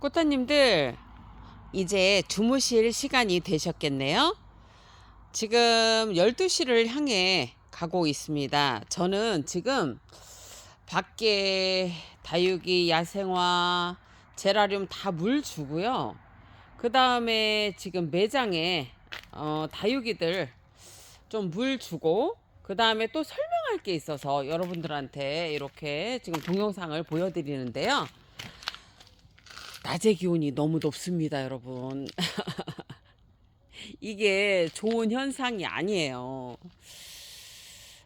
꽃다님들, 이제 주무실 시간이 되셨겠네요. 지금 12시를 향해 가고 있습니다. 저는 지금 밖에 다육이, 야생화, 제라늄 다 물 주고요. 그 다음에 지금 매장에 다육이들 좀 물 주고, 그 다음에 또 설명할 게 있어서 여러분들한테 이렇게 지금 동영상을 보여드리는데요. 낮의 기온이 너무 높습니다, 여러분. 이게 좋은 현상이 아니에요.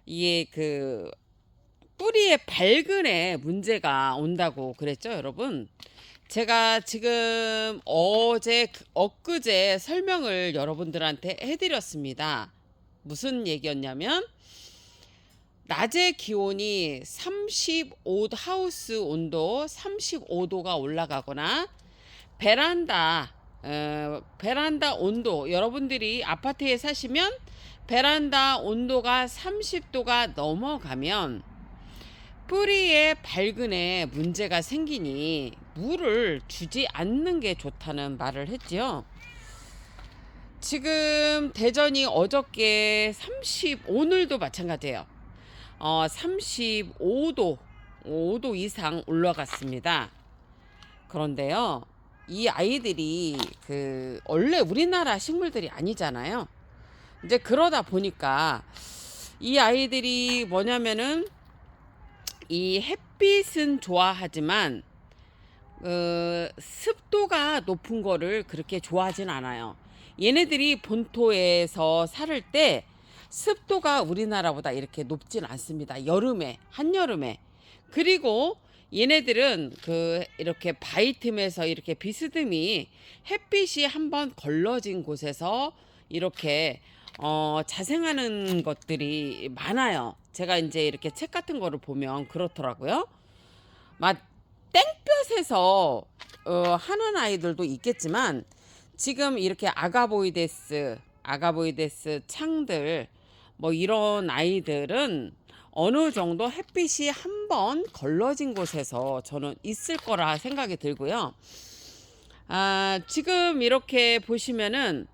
이게 뿌리의 발근에 문제가 온다고 그랬죠, 여러분. 제가 지금 엊그제 설명을 여러분들한테 해드렸습니다. 무슨 얘기였냐면, 낮의 기온이 하우스 온도 35도가 올라가거나, 베란다 온도, 여러분들이 아파트에 사시면 베란다 온도가 30도가 넘어가면 뿌리의 발근에 문제가 생기니 물을 주지 않는 게 좋다는 말을 했지요. 지금 대전이 어저께 오늘도 마찬가지예요. 35도, 5도 이상 올라갔습니다. 그런데요, 이 아이들이 원래 우리나라 식물들이 아니잖아요. 이제 그러다 보니까 이 아이들이 뭐냐면은, 이 햇빛은 좋아하지만 습도가 높은 거를 그렇게 좋아하진 않아요. 얘네들이 본토에서 살을 때 습도가 우리나라보다 이렇게 높진 않습니다. 한여름에. 그리고 얘네들은 이렇게 바위 틈에서 이렇게 비스듬히 햇빛이 한번 걸러진 곳에서 이렇게 자생하는 것들이 많아요. 제가 이제 이렇게 책 같은 거를 보면 그렇더라고요. 막 땡볕에서 하는 아이들도 있겠지만, 지금 이렇게 아가보이데스 창들, 뭐 이런 아이들은 어느 정도 햇빛이 한번 걸러진 곳에서 저는 있을 거라 생각이 들고요. 지금 이렇게 보시면은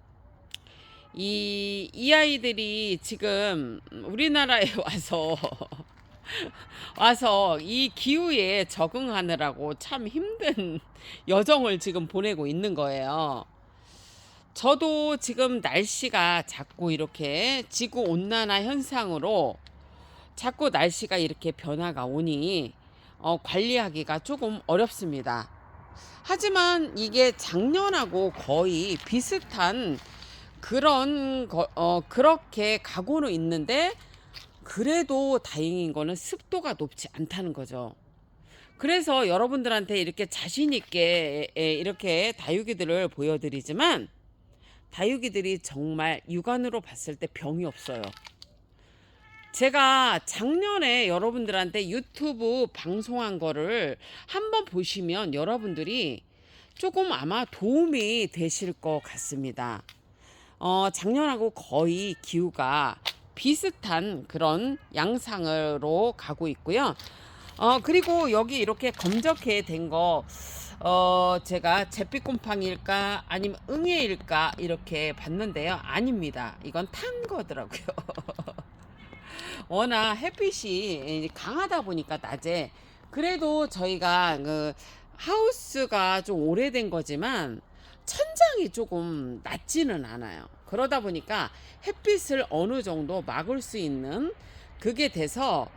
이 아이들이 지금 우리나라에 와서 이 기후에 적응하느라고 참 힘든 여정을 지금 보내고 있는 거예요. 저도 지금 날씨가 자꾸 이렇게 지구 온난화 현상으로 자꾸 날씨가 이렇게 변화가 오니 관리하기가 조금 어렵습니다. 하지만 이게 작년하고 거의 비슷한 그렇게 가고는 있는데, 그래도 다행인 거는 습도가 높지 않다는 거죠. 그래서 여러분들한테 이렇게 자신 있게 이렇게 다육이들을 보여드리지만, 다육이들이 정말 육안으로 봤을 때 병이 없어요. 제가 작년에 여러분들한테 유튜브 방송한 거를 한번 보시면 여러분들이 조금 아마 도움이 되실 것 같습니다. 작년하고 거의 기후가 비슷한 그런 양상으로 가고 있고요. 그리고 여기 이렇게 검적해 된 거, 제가 잿빛곰팡이일까 아니면 응애일까 이렇게 봤는데요. 아닙니다. 이건 탄 거더라고요. 워낙 햇빛이 강하다 보니까 낮에, 그래도 저희가 하우스가 좀 오래된 거지만 천장이 조금 낮지는 않아요. 그러다 보니까 햇빛을 어느 정도 막을 수 있는 그게 돼서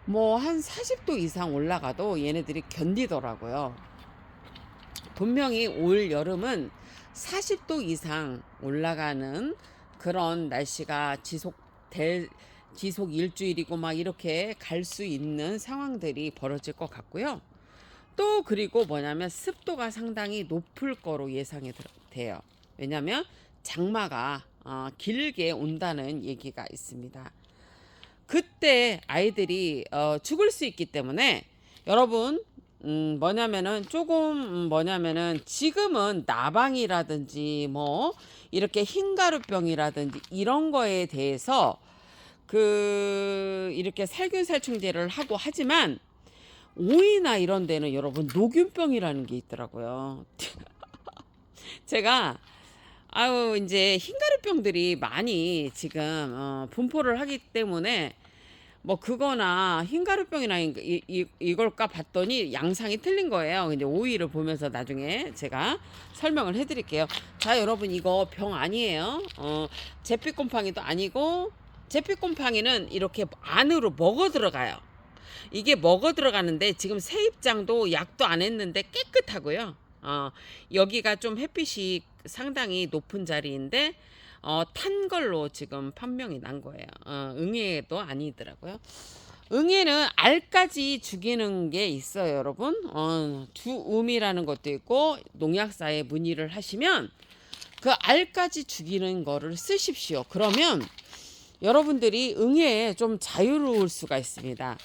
뭐 한 40도 이상 올라가도 얘네들이 견디더라고요. 분명히 올 여름은 40도 이상 올라가는 그런 날씨가 지속 일주일이고 막 이렇게 갈 수 있는 상황들이 벌어질 것 같고요. 또 그리고 뭐냐면 습도가 상당히 높을 거로 예상이 돼요. 왜냐하면 장마가 길게 온다는 얘기가 있습니다. 그때 아이들이 죽을 수 있기 때문에 여러분, 뭐냐면은 지금은 나방이라든지 뭐 이렇게 흰가루병이라든지 이런 거에 대해서 이렇게 살균 살충제를 하고 하지만, 오이나 이런 데는 여러분 녹균병이라는 게 있더라고요. 제가 아유 이제 흰가루병들이 많이 지금 분포를 하기 때문에 뭐 그거나 흰가루병이나 이걸까 봤더니 양상이 틀린 거예요. 근데 오이를 보면서 나중에 제가 설명을 해드릴게요. 자 여러분 이거 병 아니에요. 제피곰팡이도 아니고, 제피곰팡이는 이렇게 안으로 먹어 들어가요. 이게 먹어 들어가는데 지금 세입장도 약도 안 했는데 깨끗하고요. 여기가 좀 햇빛이 상당히 높은 자리인데 탄 걸로 지금 판명이 난 거예요. 응애도 아니더라고요. 응애는 알까지 죽이는 게 있어요, 여러분. 주음이라는 것도 있고 농약사에 문의를 하시면 그 알까지 죽이는 거를 쓰십시오. 그러면 여러분들이 응애에 좀 자유로울 수가 있습니다.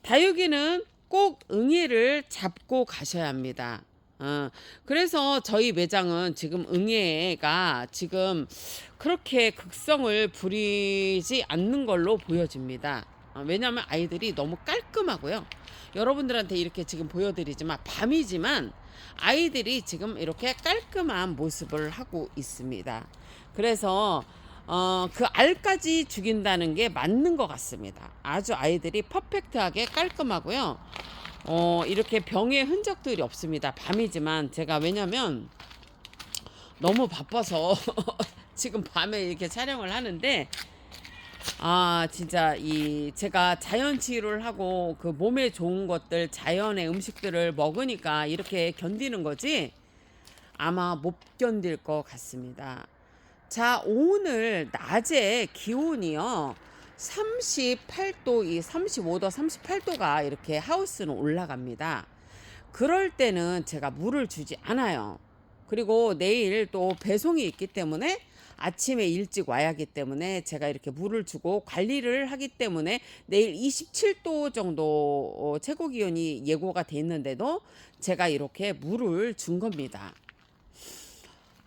다육이는 꼭 응애를 잡고 가셔야 합니다. 그래서 저희 매장은 지금 응애가 지금 그렇게 극성을 부리지 않는 걸로 보여집니다. 왜냐하면 아이들이 너무 깔끔하고요. 여러분들한테 이렇게 지금 보여드리지만 밤이지만 아이들이 지금 이렇게 깔끔한 모습을 하고 있습니다. 그래서 그 알까지 죽인다는 게 맞는 것 같습니다. 아주 아이들이 퍼펙트하게 깔끔하고요. 이렇게 병의 흔적들이 없습니다. 밤이지만 제가 왜냐면 너무 바빠서 지금 밤에 이렇게 촬영을 하는데 진짜 제가 자연 치유를 하고 그 몸에 좋은 것들, 자연의 음식들을 먹으니까 이렇게 견디는 거지 아마 못 견딜 것 같습니다. 자, 오늘 낮에 기온이요 38도, 35도, 38도가 이렇게 하우스는 올라갑니다. 그럴 때는 제가 물을 주지 않아요. 그리고 내일 또 배송이 있기 때문에 아침에 일찍 와야 하기 때문에 제가 이렇게 물을 주고 관리를 하기 때문에 내일 27도 정도 최고 기온이 예고가 돼 있는데도 제가 이렇게 물을 준 겁니다.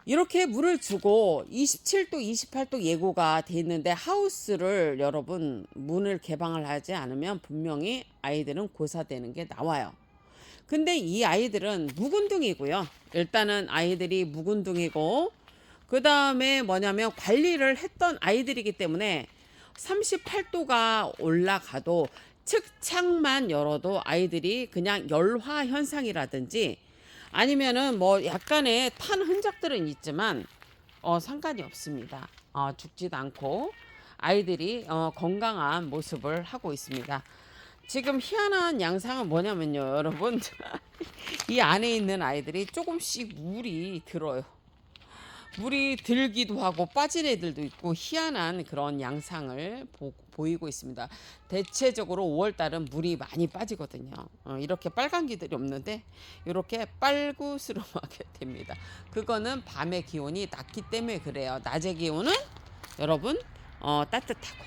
이렇게 물을 주고 27도, 28도 예고가 돼 있는데 하우스를 여러분 문을 개방을 하지 않으면 분명히 아이들은 고사되는 게 나와요. 근데 이 아이들은 묵은둥이고요. 일단은 아이들이 묵은둥이고 그 다음에 뭐냐면 관리를 했던 아이들이기 때문에 38도가 올라가도 측창만 열어도 아이들이 그냥 열화 현상이라든지 아니면은 뭐 약간의 탄 흔적들은 있지만 상관이 없습니다. 죽지도 않고 아이들이 건강한 모습을 하고 있습니다. 지금 희한한 양상은 뭐냐면요, 여러분. 이 안에 있는 아이들이 조금씩 물이 들어요. 물이 들기도 하고 빠진 애들도 있고 희한한 그런 양상을 보이고 있습니다. 대체적으로 5월달은 물이 많이 빠지거든요. 이렇게 빨간 기들이 없는데 이렇게 빨구스름하게 됩니다. 그거는 밤의 기온이 낮기 때문에 그래요. 낮의 기온은 여러분 따뜻하고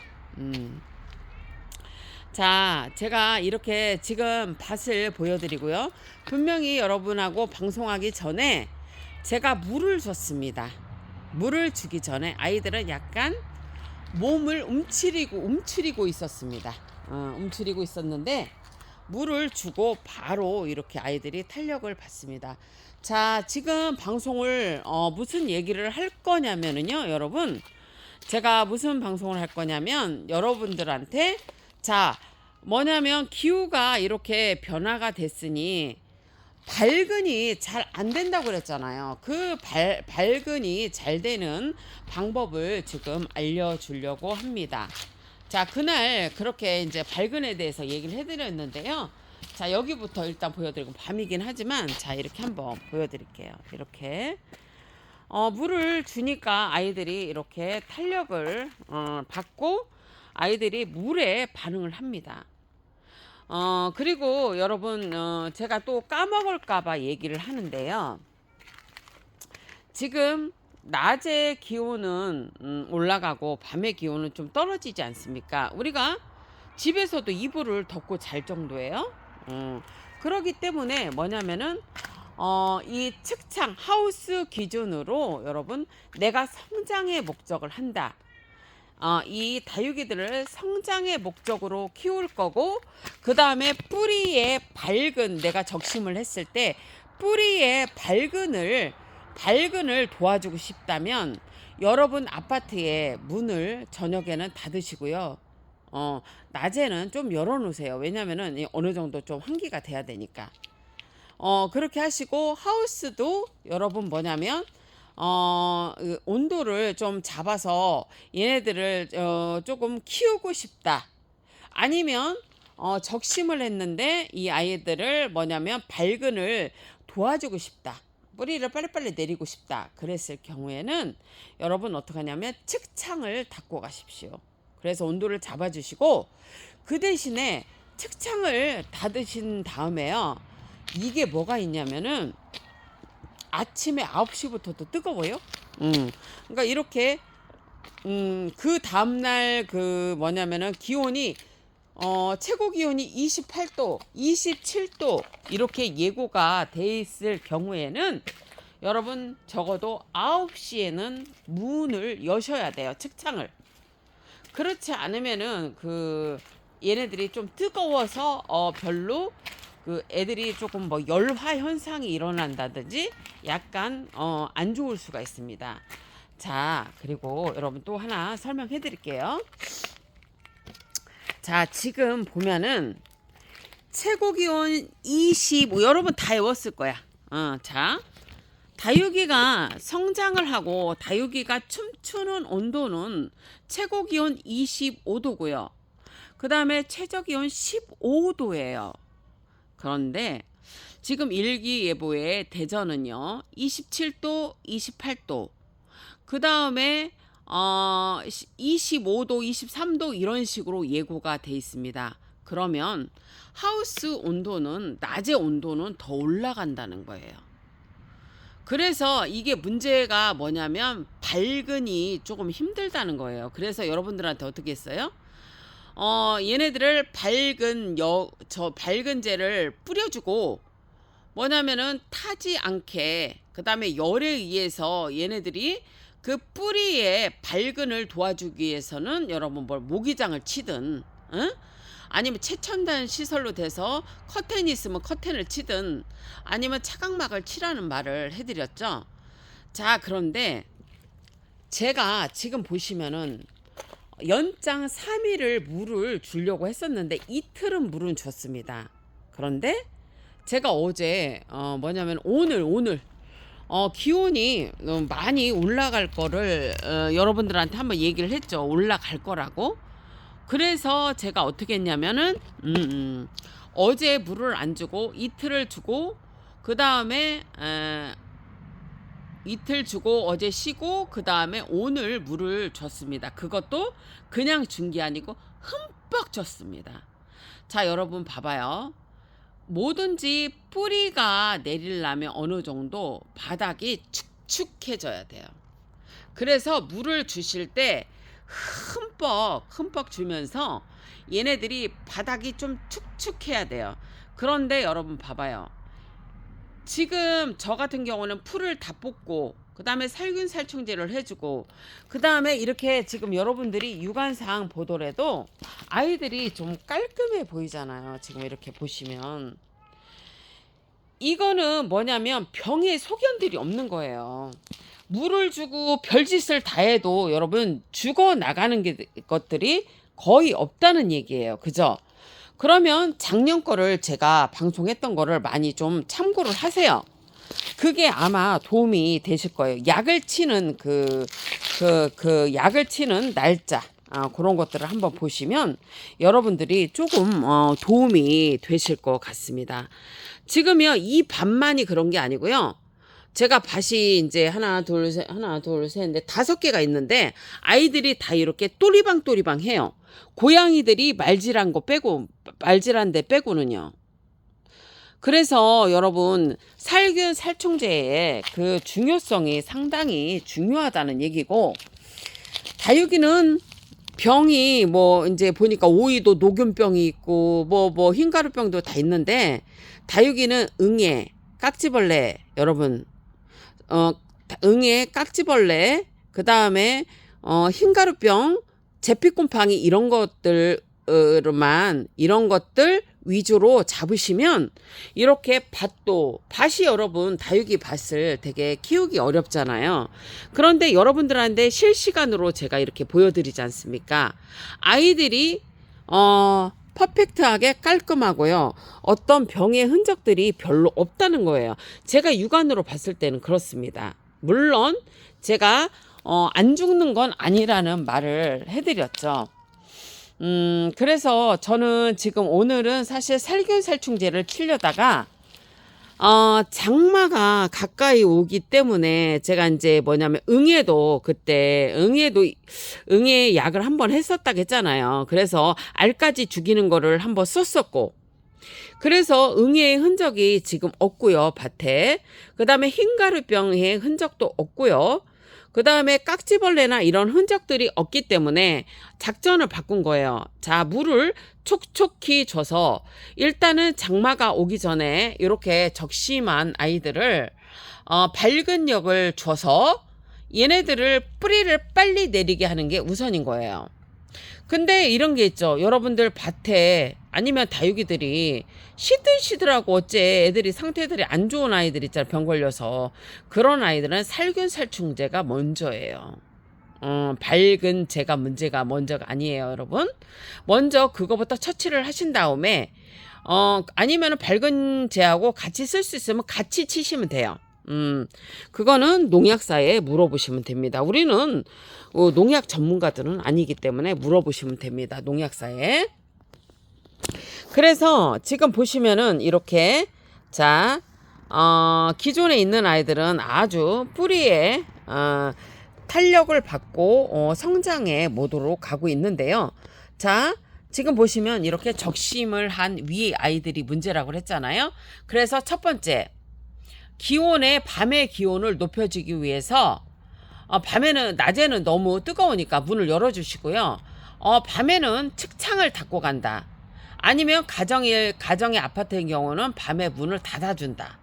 자, 제가 이렇게 지금 밭을 보여드리고요. 분명히 여러분하고 방송하기 전에 제가 물을 줬습니다. 물을 주기 전에 아이들은 약간 몸을 움츠리고 있었습니다. 움츠리고 있었는데 물을 주고 바로 이렇게 아이들이 탄력을 받습니다. 자, 지금 방송을 무슨 얘기를 할 거냐면요, 여러분. 제가 무슨 방송을 할 거냐면 여러분들한테 자, 뭐냐면 기후가 이렇게 변화가 됐으니 발근이 잘 안 된다고 그랬잖아요. 그 발근이 잘 되는 방법을 지금 알려주려고 합니다. 자, 그날 그렇게 이제 발근에 대해서 얘기를 해드렸는데요. 자, 여기부터 일단 보여드리고 밤이긴 하지만 자, 이렇게 한번 보여드릴게요. 이렇게 물을 주니까 아이들이 이렇게 탄력을 받고 아이들이 물에 반응을 합니다. 그리고 여러분 제가 또 까먹을까봐 얘기를 하는데요. 지금 낮의 기온은 올라가고 밤의 기온은 좀 떨어지지 않습니까? 우리가 집에서도 이불을 덮고 잘 정도예요. 그러기 때문에 뭐냐면은 이 측창 하우스 기준으로 여러분 내가 성장의 목적을 한다. 이 다육이들을 성장의 목적으로 키울 거고, 그 다음에 뿌리에 밝은, 내가 적심을 했을 때 뿌리에 밝은을 도와주고 싶다면 여러분 아파트의 문을 저녁에는 닫으시고요. 낮에는 좀 열어놓으세요. 왜냐면은 어느 정도 좀 환기가 돼야 되니까. 그렇게 하시고, 하우스도 여러분 뭐냐면 온도를 좀 잡아서 얘네들을 조금 키우고 싶다. 아니면 적심을 했는데 이 아이들을 뭐냐면 밝은을 도와주고 싶다. 뿌리를 빨리빨리 내리고 싶다. 그랬을 경우에는 여러분 어떻게 하냐면 측창을 닫고 가십시오. 그래서 온도를 잡아주시고, 그 대신에 측창을 닫으신 다음에요. 이게 뭐가 있냐면은 아침에 9시부터도 뜨거워요. 그러니까 이렇게 그 다음날 그 뭐냐면은 기온이 최고 기온이 28도, 27도 이렇게 예고가 돼 있을 경우에는 여러분 적어도 9시에는 문을 여셔야 돼요. 측창을. 그렇지 않으면은 그 얘네들이 좀 뜨거워서 별로 그 애들이 조금 뭐 열화 현상이 일어난다든지 약간 안 좋을 수가 있습니다. 자, 그리고 여러분 또 하나 설명해 드릴게요. 자, 지금 보면은 최고 기온 25, 여러분 다 외웠을 거야. 자, 다육이가 성장을 하고 다육이가 춤추는 온도는 최고 기온 25도고요. 그 다음에 최저 기온 15도예요. 그런데 지금 일기예보에 대전은요 27도, 28도, 그 다음에 25도, 23도 이런 식으로 예고가 돼 있습니다. 그러면 하우스 온도는, 낮의 온도는 더 올라간다는 거예요. 그래서 이게 문제가 뭐냐면 밝은이 조금 힘들다는 거예요. 그래서 여러분들한테 어떻게 했어요? 얘네들을 밝은제를 뿌려주고, 뭐냐면은 타지 않게, 그 다음에 열에 의해서 얘네들이 그 뿌리에 밝은을 도와주기 위해서는 여러분 모기장을 치든, 응? 아니면 최첨단 시설로 돼서 커튼이 있으면 커튼을 치든, 아니면 차각막을 치라는 말을 해드렸죠. 자, 그런데 제가 지금 보시면은 연장 3일을 물을 주려고 했었는데 이틀은 물은 줬습니다. 그런데 제가 어제 뭐냐면 오늘 기온이 많이 올라갈 거를 여러분들한테 한번 얘기를 했죠. 올라갈 거라고. 그래서 제가 어떻게 했냐면은 어제 물을 안 주고 이틀을 주고, 그 다음에 이틀 주고 어제 쉬고, 그 다음에 오늘 물을 줬습니다. 그것도 그냥 준 게 아니고 흠뻑 줬습니다. 자, 여러분 봐봐요. 뭐든지 뿌리가 내리려면 어느 정도 바닥이 축축해져야 돼요. 그래서 물을 주실 때 흠뻑 주면서 얘네들이 바닥이 좀 축축해야 돼요. 그런데 여러분 봐봐요. 지금 저 같은 경우는 풀을 다 뽑고, 그 다음에 살균 살충제를 해주고, 그 다음에 이렇게 지금 여러분들이 육안상 보더라도 아이들이 좀 깔끔해 보이잖아요. 지금 이렇게 보시면 이거는 뭐냐면 병에 소견들이 없는 거예요. 물을 주고 별짓을 다 해도 여러분 죽어 나가는 것들이 거의 없다는 얘기예요. 그죠? 그러면 작년 거를 제가 방송했던 거를 많이 좀 참고를 하세요. 그게 아마 도움이 되실 거예요. 약을 치는 약을 치는 날짜, 그런 것들을 한번 보시면 여러분들이 조금 도움이 되실 것 같습니다. 지금요 이 밭만이 그런 게 아니고요. 제가 밭이 이제 하나 둘 셋 넷 5개가 있는데 아이들이 다 이렇게 또리방 해요. 고양이들이 말질한 데 빼고는요. 그래서 여러분 살균 살충제의 그 중요성이 상당히 중요하다는 얘기고, 다육이는 병이 뭐 이제 보니까 오이도 녹균병이 있고 뭐 흰가루병도 다 있는데, 다육이는 응애, 깍지벌레, 여러분 응애, 깍지벌레, 그 다음에 흰가루병, 제피곰팡이 이런 것들 이런 것들 위주로 잡으시면 이렇게 밭이 여러분 다육이 밭을 되게 키우기 어렵잖아요. 그런데 여러분들한테 실시간으로 제가 이렇게 보여드리지 않습니까? 아이들이 퍼펙트하게 깔끔하고요. 어떤 병의 흔적들이 별로 없다는 거예요. 제가 육안으로 봤을 때는 그렇습니다. 물론 제가 안 죽는 건 아니라는 말을 해드렸죠. 그래서 저는 지금 오늘은 사실 살균살충제를 치려다가 장마가 가까이 오기 때문에 제가 이제 뭐냐면 응애 약을 한번 했었다고 했잖아요. 그래서 알까지 죽이는 거를 한번 썼었고, 그래서 응애의 흔적이 지금 없고요, 밭에. 그 다음에 흰가루병의 흔적도 없고요. 그 다음에 깍지벌레나 이런 흔적들이 없기 때문에 작전을 바꾼 거예요. 자, 물을 촉촉히 줘서 일단은 장마가 오기 전에 이렇게 적심한 아이들을 밝은 역을 줘서 얘네들을 뿌리를 빨리 내리게 하는 게 우선인 거예요. 근데 이런 게 있죠. 여러분들 밭에 아니면 다육이들이 시들시들하고 어째 애들이 상태들이 안 좋은 아이들 있잖아요. 병 걸려서. 그런 아이들은 살균살충제가 먼저예요. 밝은 제가 문제가 먼저가 아니에요, 여러분. 먼저 그거부터 처치를 하신 다음에 아니면 밝은 제하고 같이 쓸 수 있으면 같이 치시면 돼요. 그거는 농약사에 물어보시면 됩니다. 우리는 농약 전문가들은 아니기 때문에 물어보시면 됩니다. 농약사에. 그래서 지금 보시면은 이렇게 자, 기존에 있는 아이들은 아주 뿌리에 탄력을 받고 성장의 모드로 가고 있는데요. 자, 지금 보시면 이렇게 적심을 한 위 아이들이 문제라고 했잖아요. 그래서 첫 번째, 밤의 기온을 높여주기 위해서 밤에는 낮에는 너무 뜨거우니까 문을 열어주시고요. 밤에는 측창을 닫고 간다. 아니면 가정의 아파트의 경우는 밤에 문을 닫아준다.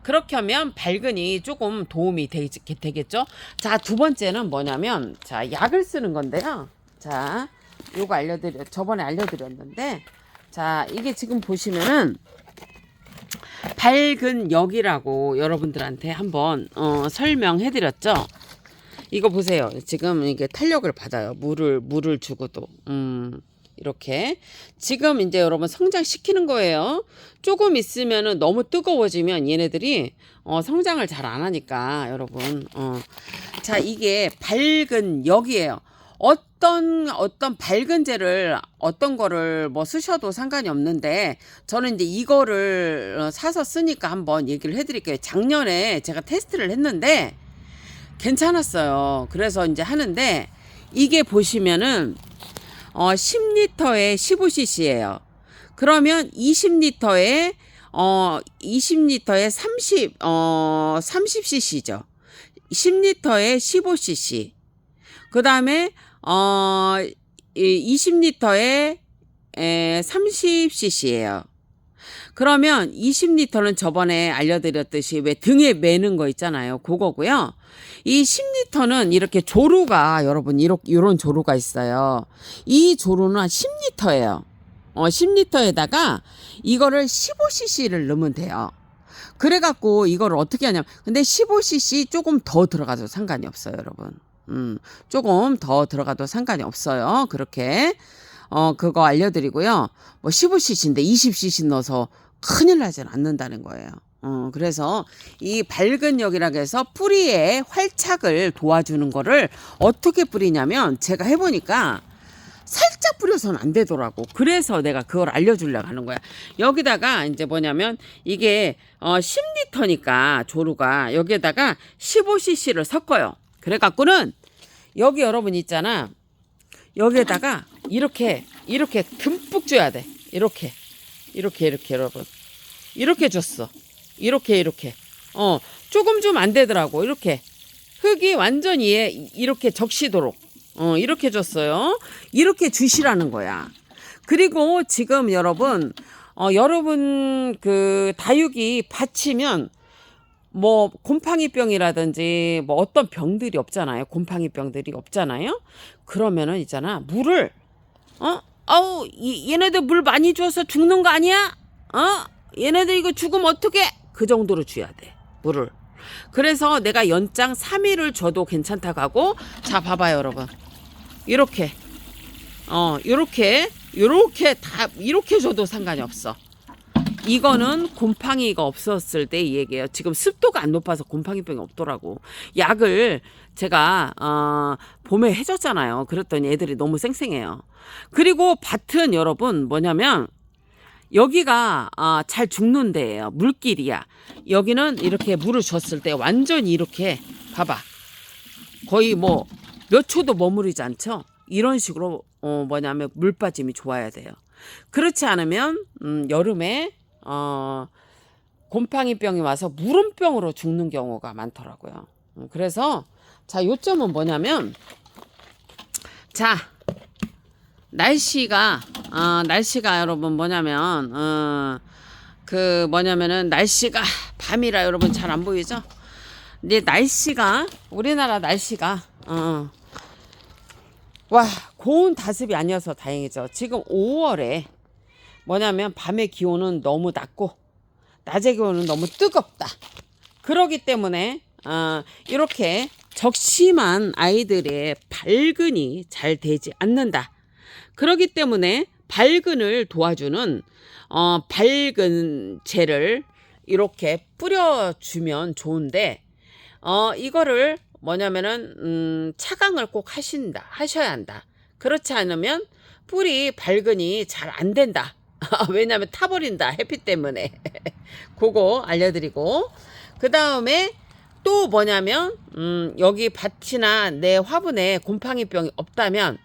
그렇게 하면 밝은이 조금 도움이 되겠죠. 자, 두 번째는 뭐냐면 자, 약을 쓰는 건데요. 자, 요거 저번에 알려드렸는데, 자, 이게 지금 보시면은 밝은 역이라고 여러분들한테 한번 설명해드렸죠. 이거 보세요. 지금 이게 탄력을 받아요. 물을 주고도. 이렇게 지금 이제 여러분 성장시키는 거예요. 조금 있으면은 너무 뜨거워지면 얘네들이 성장을 잘 안 하니까 여러분. 자, 이게 밝은 역이에요. 어떤 밝은제를 어떤 거를 뭐 쓰셔도 상관이 없는데, 저는 이제 이거를 사서 쓰니까 한번 얘기를 해드릴게요. 작년에 제가 테스트를 했는데 괜찮았어요. 그래서 이제 하는데, 이게 보시면은 10리터에 15cc예요. 그러면 20리터에 30cc죠. 10리터에 15cc. 그 다음에 20리터에 30cc예요. 그러면 20리터는 저번에 알려드렸듯이 왜 등에 매는 거 있잖아요. 그거고요. 이 10리터는 이렇게 조루가 여러분 이런 조루가 있어요. 이 조루는 10리터예요. 10리터에다가 이거를 15cc를 넣으면 돼요. 그래갖고 이거를 어떻게 하냐면, 근데 15cc 조금 더 들어가도 상관이 없어요, 여러분. 조금 더 들어가도 상관이 없어요. 그렇게 그거 알려드리고요. 뭐 15cc인데 20cc 넣어서 큰일 나진 않는다는 거예요. 그래서 이 밝은 역이라고 해서 뿌리에 활착을 도와주는 거를 어떻게 뿌리냐면, 제가 해보니까 살짝 뿌려서는 안 되더라고. 그래서 내가 그걸 알려주려고 하는 거야. 여기다가 이제 뭐냐면, 이게 10리터니까 조루가 여기에다가 15cc를 섞어요. 그래갖고는 여기 여러분 있잖아. 여기에다가 이렇게 듬뿍 줘야 돼. 이렇게 여러분. 이렇게 줬어. 이렇게. 조금 좀 안 되더라고. 이렇게. 흙이 완전히 이렇게 적시도록. 이렇게 줬어요. 이렇게 주시라는 거야. 그리고 지금 여러분 그 다육이 받치면 뭐 곰팡이병이라든지 뭐 어떤 병들이 없잖아요. 곰팡이병들이 없잖아요. 그러면은 있잖아, 물을 아우 얘네들 물 많이 줘서 죽는 거 아니야? 얘네들 이거 죽으면 어떡해? 그 정도로 줘야 돼, 물을. 그래서 내가 연장 3일을 줘도 괜찮다고 하고, 자 봐봐요 여러분, 이렇게 요렇게 다 이렇게 줘도 상관이 없어. 이거는 곰팡이가 없었을 때 이 얘기예요. 지금 습도가 안 높아서 곰팡이병이 없더라고. 약을 제가 봄에 해줬잖아요. 그랬더니 애들이 너무 쌩쌩해요. 그리고 밭은 여러분 뭐냐면 여기가 잘 죽는 데예요. 물길이야. 여기는 이렇게 물을 줬을 때 완전히 이렇게 봐봐, 거의 뭐 몇 초도 머무르지 않죠. 이런 식으로 뭐냐면 물 빠짐이 좋아야 돼요. 그렇지 않으면 여름에 곰팡이병이 와서 물음병으로 죽는 경우가 많더라고요. 그래서 자, 요점은 뭐냐면, 자, 날씨가 여러분 뭐냐면 그 뭐냐면은 날씨가 밤이라 여러분 잘 안 보이죠? 근데 날씨가, 우리나라 날씨가 와, 고온 다습이 아니어서 다행이죠. 지금 5월에 뭐냐면 밤의 기온은 너무 낮고 낮의 기온은 너무 뜨겁다. 그러기 때문에 이렇게 적심한 아이들의 발근이 잘 되지 않는다. 그러기 때문에 발근을 도와주는 발근제를 이렇게 뿌려주면 좋은데, 이거를 뭐냐면은 차강을 꼭 하셔야 한다. 그렇지 않으면 뿌리 발근이 잘 안 된다. 왜냐면 타버린다, 햇빛 때문에. 그거 알려드리고, 그 다음에 또 뭐냐면 여기 밭이나 내 화분에 곰팡이병이 없다면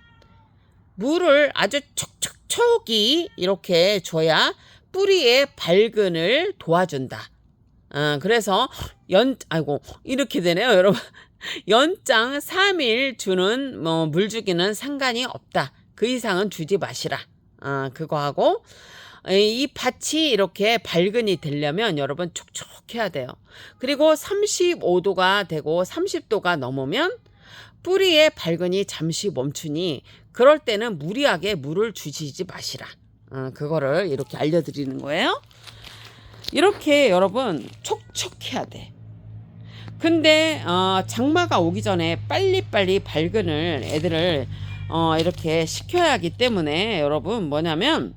물을 아주 촉촉촉이 이렇게 줘야 뿌리의 발근을 도와준다. 그래서 아이고 이렇게 되네요 여러분. 연장 3일 주는 뭐 물주기는 상관이 없다. 그 이상은 주지 마시라. 그거 하고, 이 밭이 이렇게 발근이 되려면 여러분 촉촉해야 돼요. 그리고 35도가 되고 30도가 넘으면 뿌리의 발근이 잠시 멈추니 그럴 때는 무리하게 물을 주시지 마시라. 그거를 이렇게 알려드리는 거예요. 이렇게 여러분 촉촉해야 돼. 근데 장마가 오기 전에 빨리빨리 발근을 애들을 이렇게 시켜야 하기 때문에 여러분 뭐냐면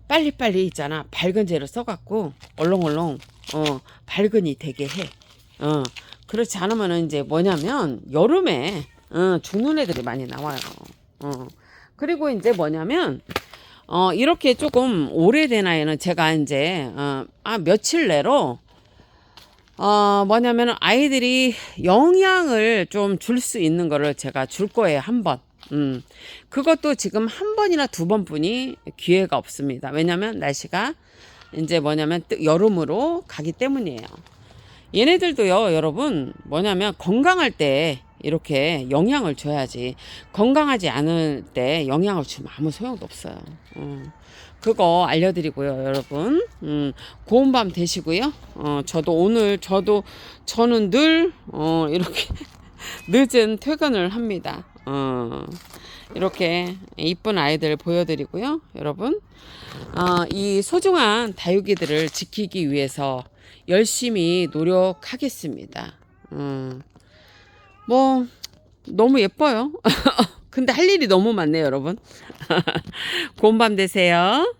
빨리빨리 있잖아, 발근제를 써갖고 얼렁얼렁 발근이 되게 해. 그렇지 않으면 이제 뭐냐면 여름에 죽는 애들이 많이 나와요. 그리고 이제 뭐냐면 이렇게 조금 오래된 아이는 제가 이제 며칠 내로 뭐냐면 아이들이 영양을 좀 줄 수 있는 거를 제가 줄 거예요, 한 번. 그것도 지금 한 번이나 두 번뿐이 기회가 없습니다. 왜냐면 날씨가 이제 뭐냐면 여름으로 가기 때문이에요. 얘네들도요 여러분 뭐냐면 건강할 때 이렇게 영양을 줘야지, 건강하지 않을 때 영양을 주면 아무 소용도 없어요. 그거 알려드리고요 여러분. 고운 밤 되시고요. 저는 늘 이렇게 늦은 퇴근을 합니다. 이렇게 이쁜 아이들 보여드리고요 여러분. 이 소중한 다육이들을 지키기 위해서 열심히 노력하겠습니다. 뭐 너무 예뻐요. 근데 할 일이 너무 많네요 여러분. 고운 밤 되세요.